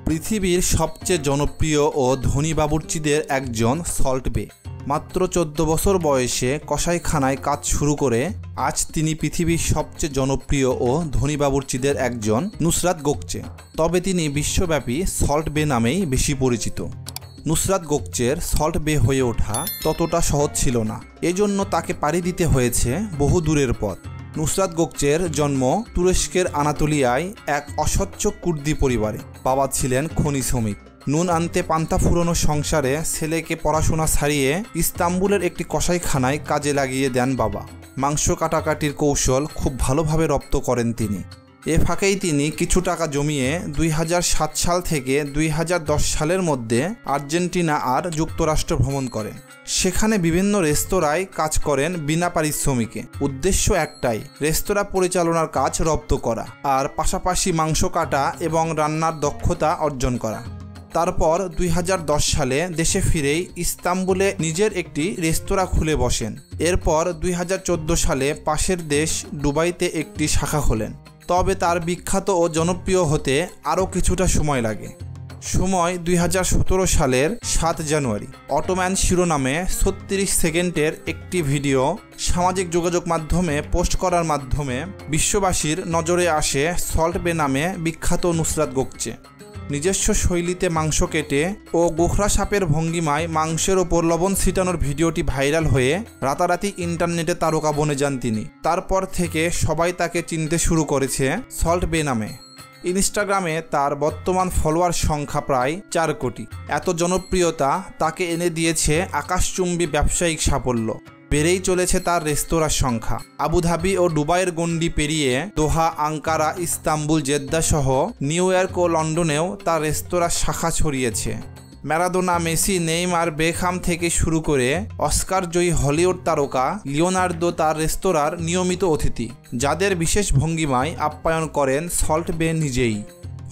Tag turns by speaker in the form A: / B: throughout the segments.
A: পৃথিবীর সবচেয়ে জনপ্রিয় ও ধনী বাবুর্চিদের একজন সল্ট বে। মাত্র 14 বছর বয়সে কসাইখানায় কাজ শুরু করে আজ তিনি পৃথিবীর সবচেয়ে জনপ্রিয় ও ধনী বাবুর্চিদের একজন নুসরাত গোকচে। তবে তিনি বিশ্বব্যাপী সল্ট বে নামেই বেশি পরিচিত। নুসরাত গোকচের সল্ট বে হয়ে ওঠা ততটা সহজ ছিল না, এজন্য তাকে পাড়ি দিতে হয়েছে বহু দূরের পথ। নুসরাত গোকচের জন্ম তুরস্কের আনাতোলিয়ায় এক অস্বচ্ছ কুর্দি পরিবারে। বাবা ছিলেন খনি শ্রমিক। নুন আনতে পান্তা ফুরোনো সংসারে ছেলেকে পড়াশোনা ছাড়িয়ে ইস্তাম্বুলের একটি কসাইখানায় কাজে লাগিয়ে দেন বাবা। মাংস কাটাকাটির কৌশল খুব ভালোভাবে রপ্ত করেন তিনি। এ ফাঁকেই তিনি কিছু টাকা জমিয়ে 2007 সাল থেকে 2010 সালের মধ্যে আর্জেন্টিনা আর যুক্তরাষ্ট্র ভ্রমণ করেন। সেখানে বিভিন্ন রেস্তোরাঁয় কাজ করেন বিনা পারিশ্রমিকে। উদ্দেশ্য একটাই, রেস্তোরাঁ পরিচালনার কাজ রপ্ত করা আর পাশাপাশি মাংস কাটা এবং রান্নার দক্ষতা অর্জন করা। তারপর 2010 সালে দেশে ফিরেই ইস্তাম্বুলে নিজের একটি রেস্তোরাঁ খুলে বসেন। এরপর 2014 সালে পাশের দেশ দুবাইতে একটি শাখা খোলেন। তবে তার বিখ্যাত ও জনপ্রিয় হতে আরও কিছুটা সময় লাগে। সময় 2017 সালের 7 জানুয়ারি। অটোম্যান শিরোনামে 36 সেকেন্ডের একটি ভিডিও সামাজিক যোগাযোগ মাধ্যমে পোস্ট করার মাধ্যমে বিশ্ববাসীর নজরে আসে সল্ট বে নামে বিখ্যাত নুসরাত গোকচে। নিজস্ব শৈলীতে মাংস কেটে ও গোখরা সাপের ভঙ্গিমায় মাংসের ওপর লবণ ছিটানোর ভিডিওটি ভাইরাল হয়ে রাতারাতি ইন্টারনেটে তারকা বনে যান তিনি। তারপর থেকে সবাই তাকে চিনতে শুরু করেছে সল্ট বে নামে। ইনস্টাগ্রামে তার বর্তমান ফলোয়ার সংখ্যা প্রায় 4 কোটি। এত জনপ্রিয়তা তাকে এনে দিয়েছে আকাশচুম্বী ব্যবসায়িক সাফল্য। বেড়েই চলেছে তার রেস্তোরাঁর সংখ্যা। আবুধাবি ও দুবাইয়ের গণ্ডি পেরিয়ে দোহা, আঙ্কারা, ইস্তাম্বুল, জেদ্দা সহ নিউ ইয়র্ক ও লন্ডনেও তার রেস্তোরাঁর শাখা ছড়িয়েছে। ম্যারাডোনা, মেসি, নেইমার, বেকহাম থেকে শুরু করে অস্কার জয়ী হলিউড তারকা লিওনার্দো তার রেস্তোরাঁর নিয়মিত অতিথি, যাদের বিশেষ ভঙ্গিমায় আপ্যায়ন করেন সল্ট বে নিজেই।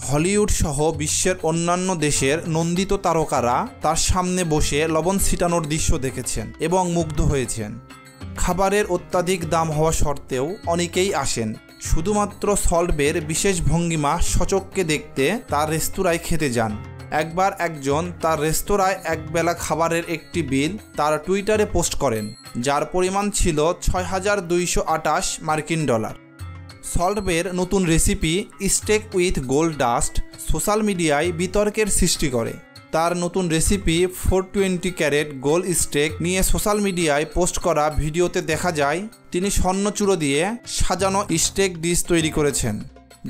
A: হলিউড সহ বিশ্বের অন্যান্য দেশের নন্দিত তারকারা তার সামনে বসে লবণ ছিটানোর দৃশ্য দেখেছেন এবং মুগ্ধ হয়েছেন। খাবারের অত্যাধিক দাম হওয়া সত্ত্বেও অনেকেই আসেন শুধুমাত্র সল্ট বের বিশেষ ভঙ্গিমা সচক্ষে দেখতে তার রেস্তোরাঁয় খেতে যান। একবার একজন তার রেস্তোরাঁয় একবেলা খাবারের একটি বিল তার টুইটারে পোস্ট করেন, যার পরিমাণ ছিল $6,228 মার্কিন। সল্ট বের নতুন recipe steak with gold dust social মিডিয়ায় বিতর্কের সৃষ্টি করে। তার নতুন রেসিপি 420 ক্যারেট গোল্ড স্টেক নিয়ে সোশ্যাল মিডিয়ায় পোস্ট করা ভিডিওতে দেখা যায় তিনি স্বর্ণচূড়ো দিয়ে সাজানো স্টেক ডিশ তৈরি করেছেন।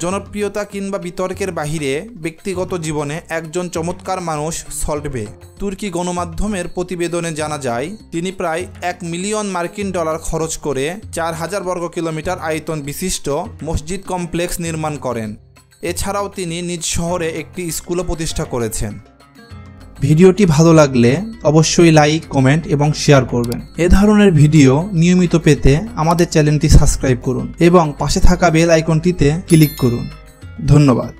A: জনপ্রিয়তা কিংবা বিতর্কের বাহিরে ব্যক্তিগত জীবনে একজন চমৎকার মানুষ সল্ট বে। তুর্কি গণমাধ্যমের প্রতিবেদনে জানা যায় তিনি প্রায় $1 মিলিয়ন মার্কিন খরচ করে 4000 বর্গ কিলোমিটার আয়তন বিশিষ্ট মসজিদ কমপ্লেক্স নির্মাণ করেন। এছাড়াও তিনি নিজ শহরে একটি স্কুলও প্রতিষ্ঠা করেছেন। ভিডিওটি ভালো লাগলে অবশ্যই লাইক, কমেন্ট এবং শেয়ার করবেন। এ ধরনের ভিডিও নিয়মিত পেতে আমাদের চ্যানেলটি সাবস্ক্রাইব করুন এবং পাশে থাকা বেল আইকনটিতে ক্লিক করুন। ধন্যবাদ।